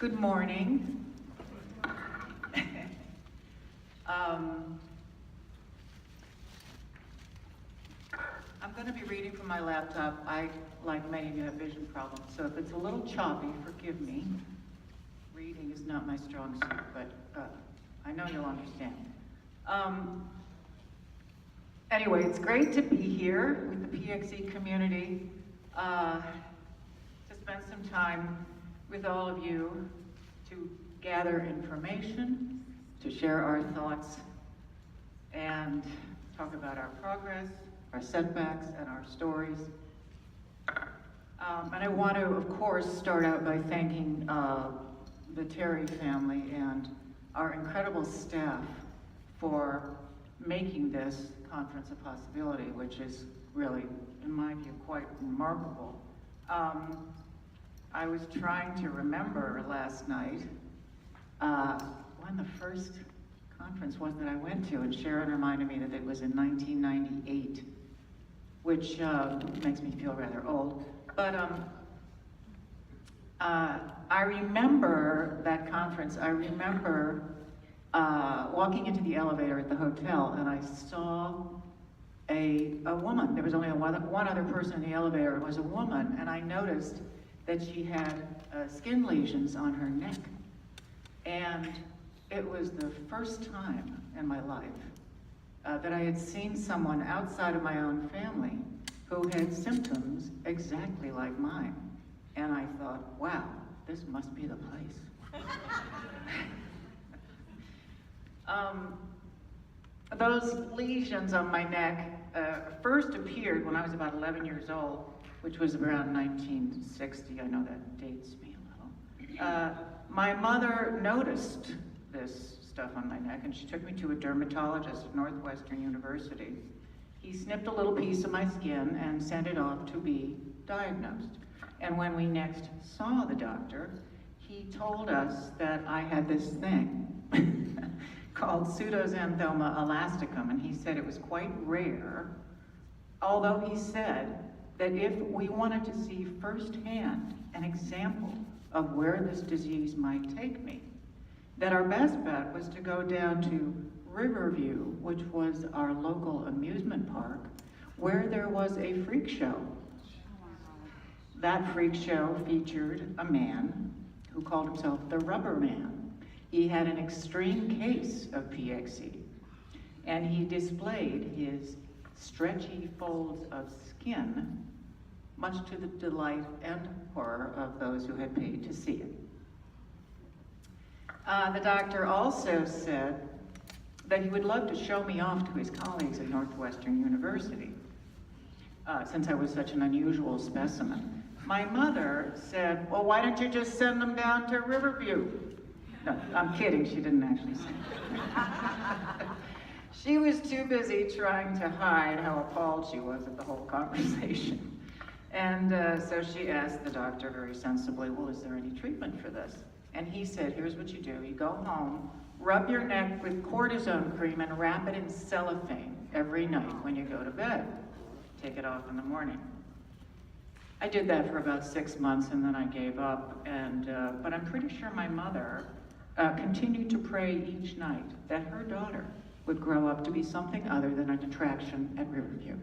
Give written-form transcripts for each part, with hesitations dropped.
Good morning. I'm going to be reading from my laptop. I, like many of you, have vision problems, so if it's a little choppy, forgive me. Reading is not my strong suit, but I know you'll understand. Anyway, it's great to be here with the PXE community, to spend some time with all of you, to gather information, to share our thoughts, and talk about our progress, our setbacks, and our stories. And I want to, of course, start out by thanking the Terry family and our incredible staff for making this conference a possibility, which is really, in my view, quite remarkable. I was trying to remember last night when the first conference was that I went to, and Sharon reminded me that it was in 1998, which makes me feel rather old. But I remember that conference. I remember walking into the elevator at the hotel, and I saw a woman. There was only one other person in the elevator. It was a woman, and I noticed that she had skin lesions on her neck. And it was the first time in my life that I had seen someone outside of my own family who had symptoms exactly like mine. And I thought, wow, this must be the place. Those lesions on my neck first appeared when I was about 11 years old, which was around 1960. I know that dates me a little. My mother noticed this stuff on my neck, and she took me to a dermatologist at Northwestern University. He snipped a little piece of my skin and sent it off to be diagnosed. And when we next saw the doctor, he told us that I had this thing called pseudoxanthoma elasticum, and he said it was quite rare, although he said that if we wanted to see firsthand an example of where this disease might take me, that our best bet was to go down to Riverview, which was our local amusement park, where there was a freak show. That freak show featured a man who called himself the Rubber Man. He had an extreme case of PXE, and he displayed his stretchy folds of skin, much to the delight and horror of those who had paid to see it. The doctor also said that he would love to show me off to his colleagues at Northwestern University, since I was such an unusual specimen. My mother said, well, why don't you just send them down to Riverview? No, I'm kidding, she didn't actually say that. She was too busy trying to hide how appalled she was at the whole conversation. And so she asked the doctor very sensibly, well, is there any treatment for this? And he said, here's what you do. You go home, rub your neck with cortisone cream and wrap it in cellophane every night when you go to bed. Take it off in the morning. I did that for about 6 months, and then I gave up. But I'm pretty sure my mother continued to pray each night that her daughter would grow up to be something other than an attraction at Riverview.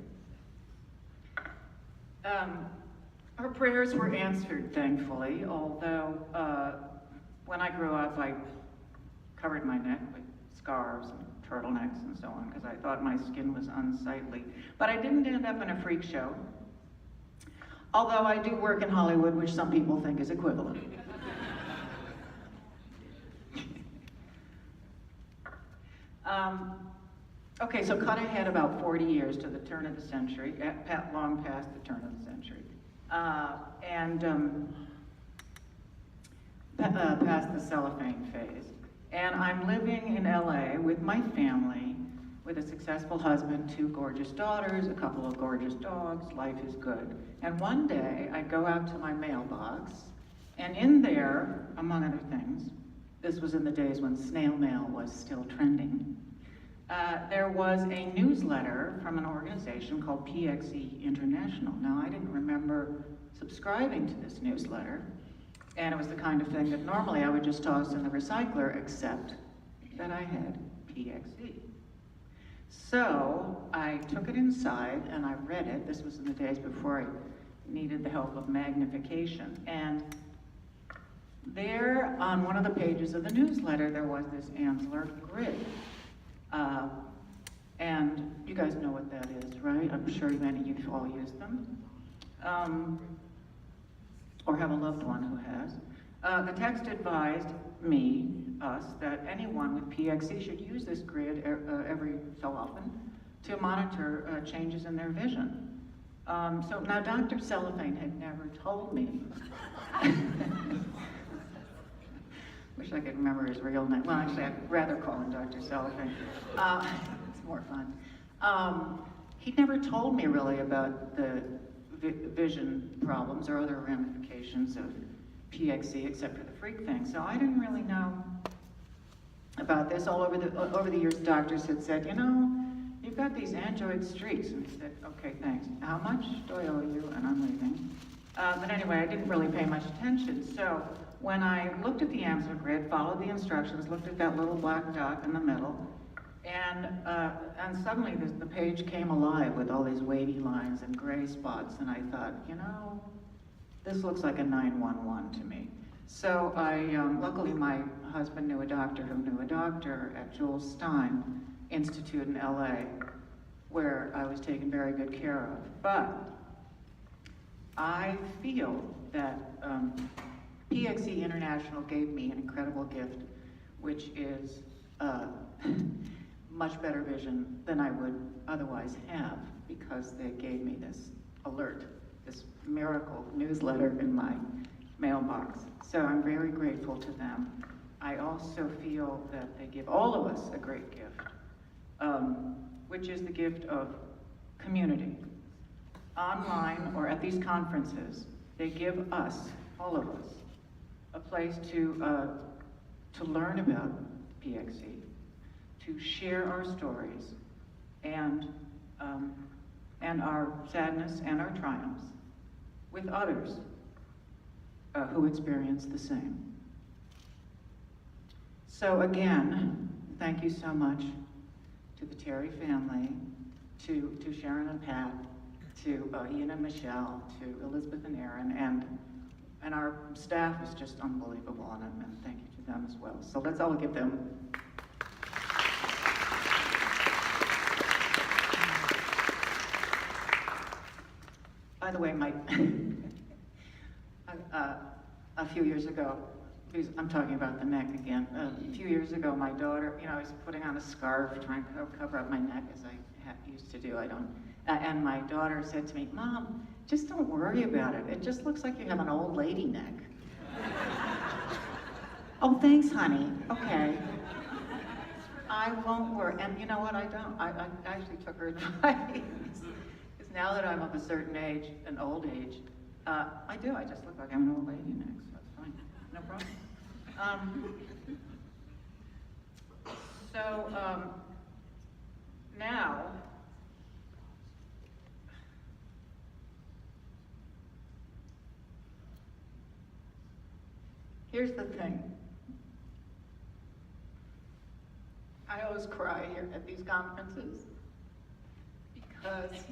Her prayers were answered, thankfully, although when I grew up, I covered my neck with scarves and turtlenecks and so on, because I thought my skin was unsightly. But I didn't end up in a freak show, although I do work in Hollywood, which some people think is equivalent. Okay, so cut ahead about 40 years to the turn of the century, long past the turn of the century, past the cellophane phase. And I'm living in LA with my family, with a successful husband, 2 gorgeous daughters, a couple of gorgeous dogs. Life is good. And one day I go out to my mailbox, and in there, among other things, this was in the days when snail mail was still trending, there was a newsletter from an organization called PXE International. Now, I didn't remember subscribing to this newsletter, And it was the kind of thing that normally I would just toss in the recycler, except that I had PXE. So I took it inside and I read it. This was in the days before I needed the help of magnification. And there, on one of the pages of the newsletter, there was this Ansler grid. And you guys know what that is, right? I'm sure many of you all use them. Or have a loved one who has. The text advised us, that anyone with PXE should use this grid every so often to monitor changes in their vision. So now Dr. Cellophane had never told me. Wish I could remember his real name. Well, actually, I'd rather call him Dr. Cellophane. It's more fun. He'd never told me really about the vision problems or other ramifications of PXE, except for the freak thing. So I didn't really know about this. Over the years, doctors had said, you know, you've got these angioid streaks. And I said, okay, thanks. How much do I owe you? And I'm leaving. But anyway, I didn't really pay much attention. So when I looked at the Ansler grid, followed the instructions, looked at that little black dot in the middle, and suddenly the page came alive with all these wavy lines and gray spots, and I thought, you know, this looks like a 911 to me. So luckily my husband knew a doctor who knew a doctor at Jules Stein Institute in LA, where I was taken very good care of. But I feel that PXE International gave me an incredible gift, which is much better vision than I would otherwise have, because they gave me this alert, this miracle newsletter in my mailbox. So I'm very grateful to them. I also feel that they give all of us a great gift, which is the gift of community. Online or at these conferences, they give us, all of us, a place to learn about PXE, to share our stories and our sadness and our triumphs with others who experience the same. So again, thank you so much to the Terry family, to Sharon and Pat, to Ian and Michelle, to Elizabeth and Aaron, and our staff is just unbelievable, and thank you to them as well. So let's all give them. By the way, a few years ago, because I'm talking about the neck again, a few years ago, my daughter, you know, I was putting on a scarf, trying to cover up my neck, as I used to do, and my daughter said to me, Mom, just don't worry about it. It just looks like you have an old lady neck. Oh, thanks, honey. Okay. I won't worry. And you know what? I actually took her advice. Because now that I'm of a certain age, an old age, I do. I just look like I'm an old lady neck, so that's fine. No problem. Now, here's the thing. I always cry here at these conferences because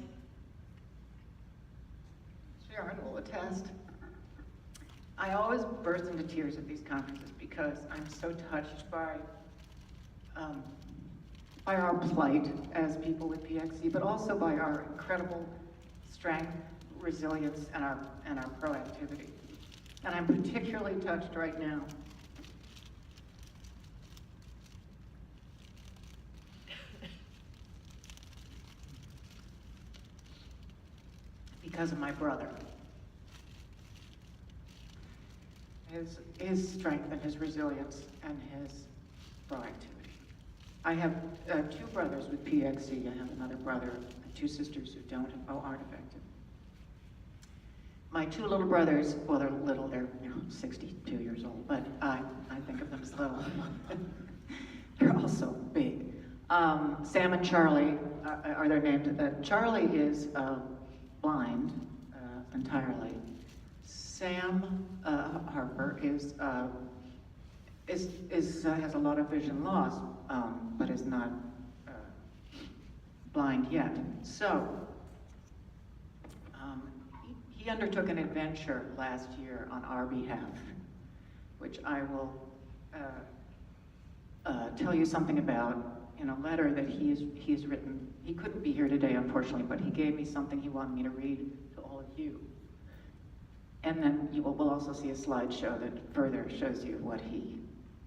Sharon will attest. I always burst into tears at these conferences because I'm so touched by our plight as people with PXE, but also by our incredible strength, resilience, and our proactivity. And I'm particularly touched right now because of my brother. His strength and his resilience and his proactivity. I have two brothers with PXE. I have another brother and two sisters who aren't affected. My two little brothers, well, they're little, they're 62 years old, but I think of them as little. They're also big. Sam and Charlie are their names. Charlie is blind entirely. Sam Harper has a lot of vision loss, but is not blind yet. So he undertook an adventure last year on our behalf, which I will tell you something about in a letter that he's written. He couldn't be here today, unfortunately, but he gave me something he wanted me to read to all of you. And then we'll also see a slideshow that further shows you what he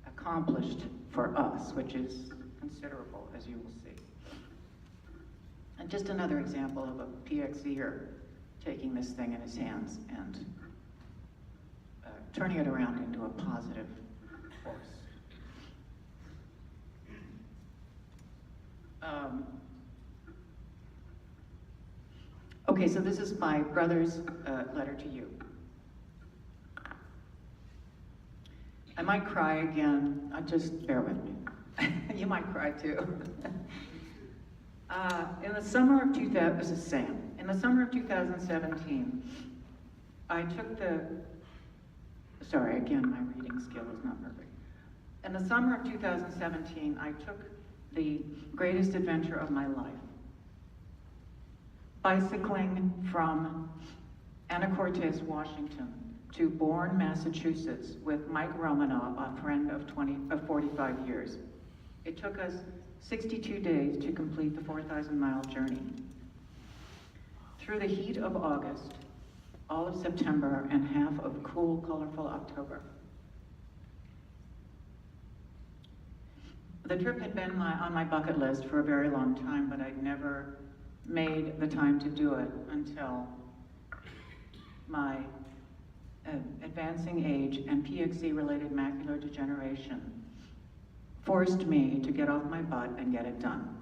accomplished for us, which is considerable, as you will see. And just another example of a PXEer taking this thing in his hands and turning it around into a positive force. Okay, so this is my brother's letter to you. I might cry again, just bear with me. You might cry too. In the summer of 2000, this is Sam. In the summer of 2017, I took sorry, again, my reading skill is not perfect. In the summer of 2017, I took the greatest adventure of my life. Bicycling from Anacortes, Washington, to Bourne, Massachusetts, with Mike Romanoff, a friend of 45 years. It took us 62 days to complete the 4,000-mile journey. Through the heat of August, all of September, and half of cool, colorful October. The trip had been on my bucket list for a very long time, but I'd never made the time to do it until my advancing age and PXE-related macular degeneration forced me to get off my butt and get it done.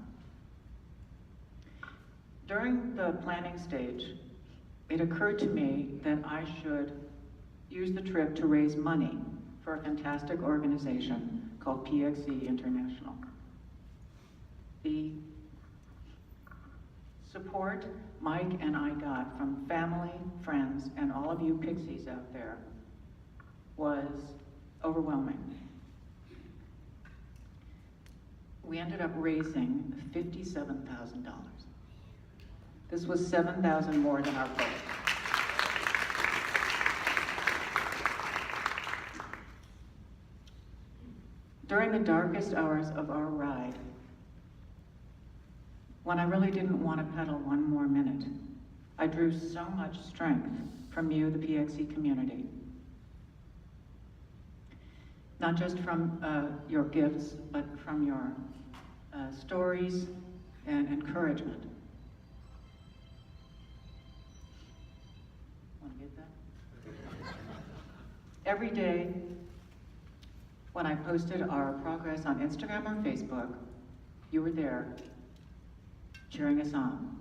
During the planning stage, it occurred to me that I should use the trip to raise money for a fantastic organization called PXE International. The support Mike and I got from family, friends, and all of you pixies out there was overwhelming. We ended up raising $57,000. This was $7,000 more than our goal. During the darkest hours of our ride, when I really didn't want to pedal one more minute, I drew so much strength from you, the PXE community. Not just from your gifts, but from your stories and encouragement. Want to get that? Every day, when I posted our progress on Instagram or Facebook, you were there, cheering us on.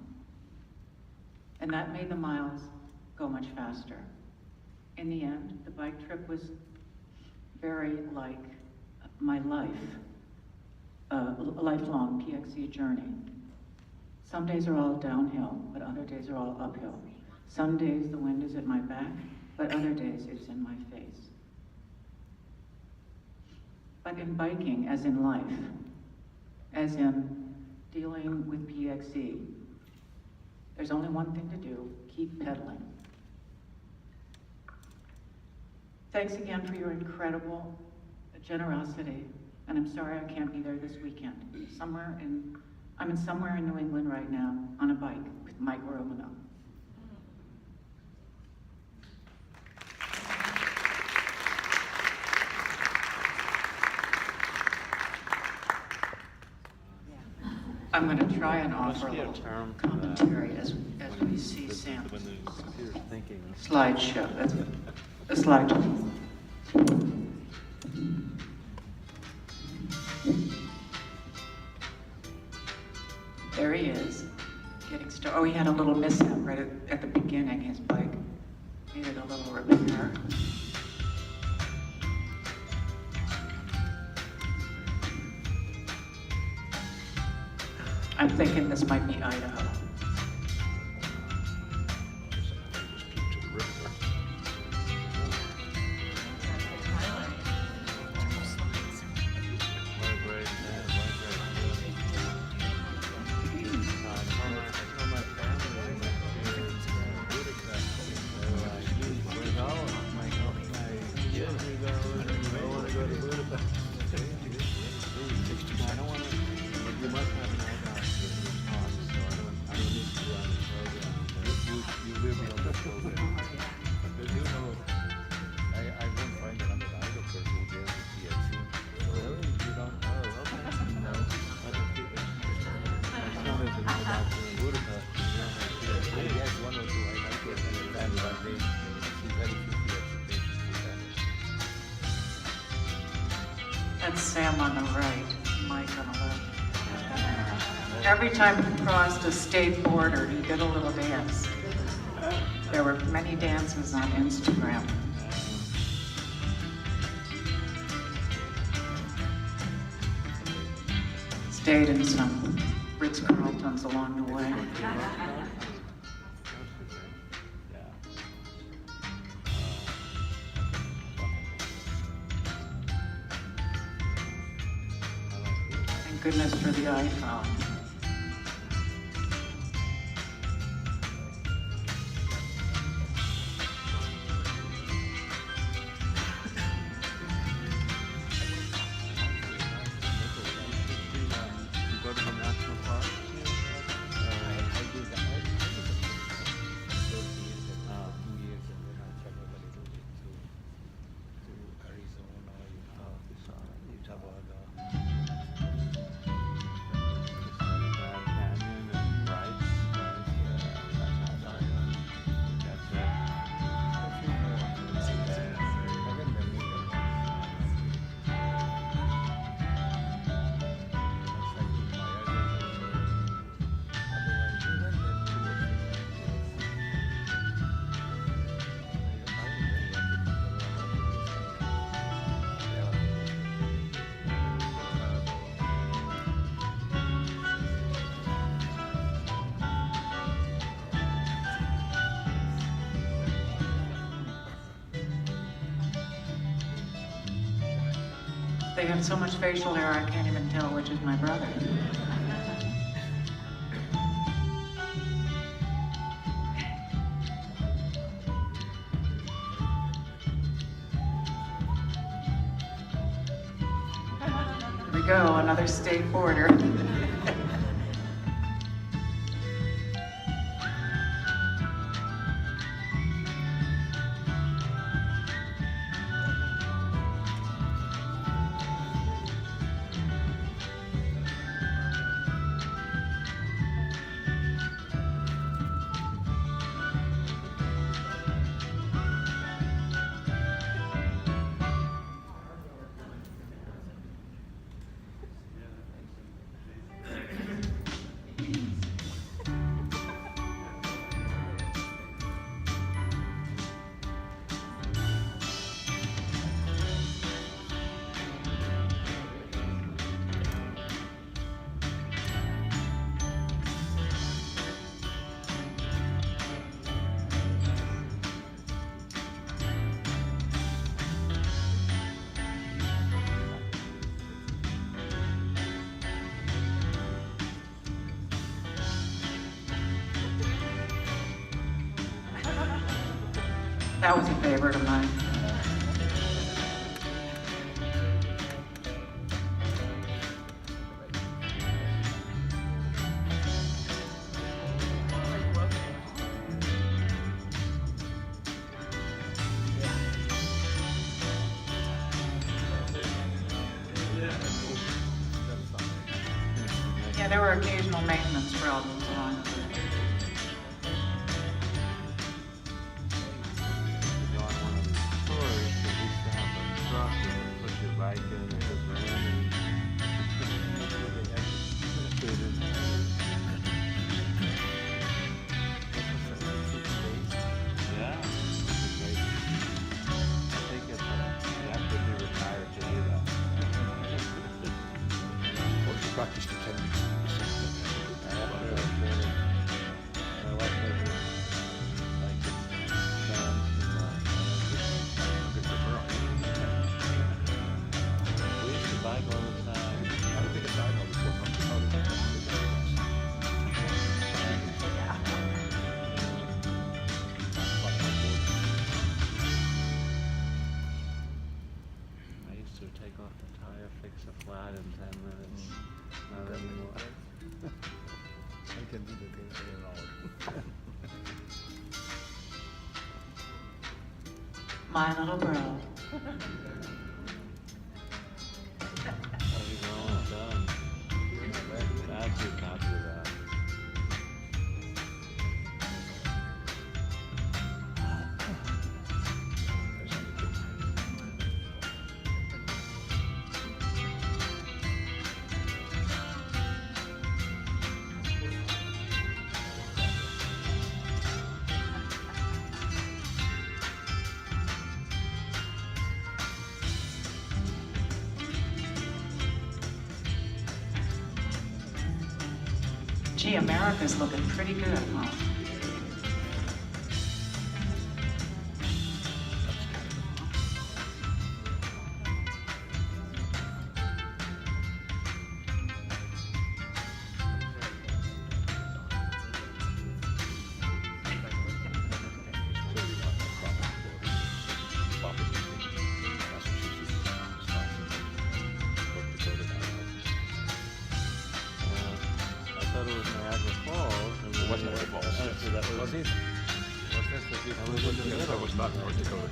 And that made the miles go much faster. In the end, the bike trip was very like my life, a lifelong PXE journey. Some days are all downhill, but other days are all uphill. Some days the wind is at my back, but other days it's in my face. But in biking, as in life, as in dealing with PXE, there's only one thing to do: keep pedaling. Thanks again for your incredible generosity, and I'm sorry I can't be there this weekend. I'm somewhere in New England right now on a bike with Mike Romanoff. I'm going to try and offer a little commentary as we see Sam's slideshow. That's a slideshow. There he is, getting started. Oh, he had a little mishap right at the beginning. His bike needed a little repair. I'm thinking this might be Idaho. That's Sam on the right, Mike on the left. Every time he crossed a state border, he did a little dance. There were many dances on Instagram. Stayed in some Ritz-Carltons along the way. Thank goodness for the iPhone. They have so much facial hair, I can't even tell which is my brother. Here we go, another state border. That was a favorite of mine. Yeah, there were occasional maintenance problems along the way. Practice the 10 minutes. We used to bike all the time. I don't think it's died all before. I used to take off the tire, fix a flat in 10 minutes. Not anymore. I can do the things in an hour. My little bro. How you going? Done. That's your copy of that. Gee, America's looking pretty good, huh? I thought it was Niagara Falls. And then What's Niagara Falls? Oh, so that was, Was it? that was in the middle. That was not North Dakota.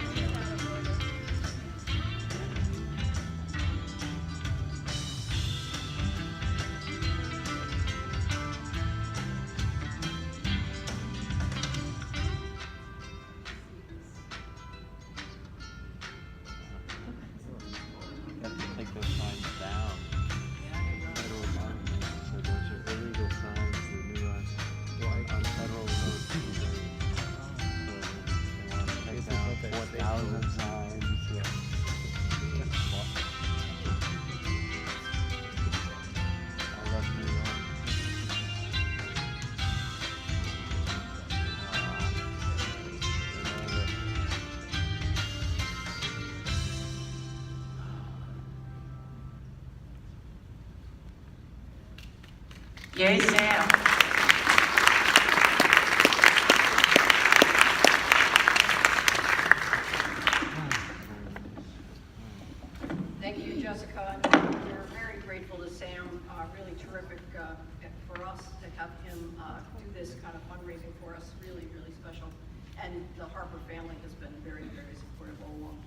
You have to take those signs down. Federal government said those are illegal signs in New York on federal roads. So they want to take This is down not that 4,000 state signs. All left New York. Yay, Sam. Thank you, Jessica. We're very grateful to Sam. Really terrific for us to have him do this kind of fundraising for us. Really, really special. And the Harper family has been very, very supportive all along.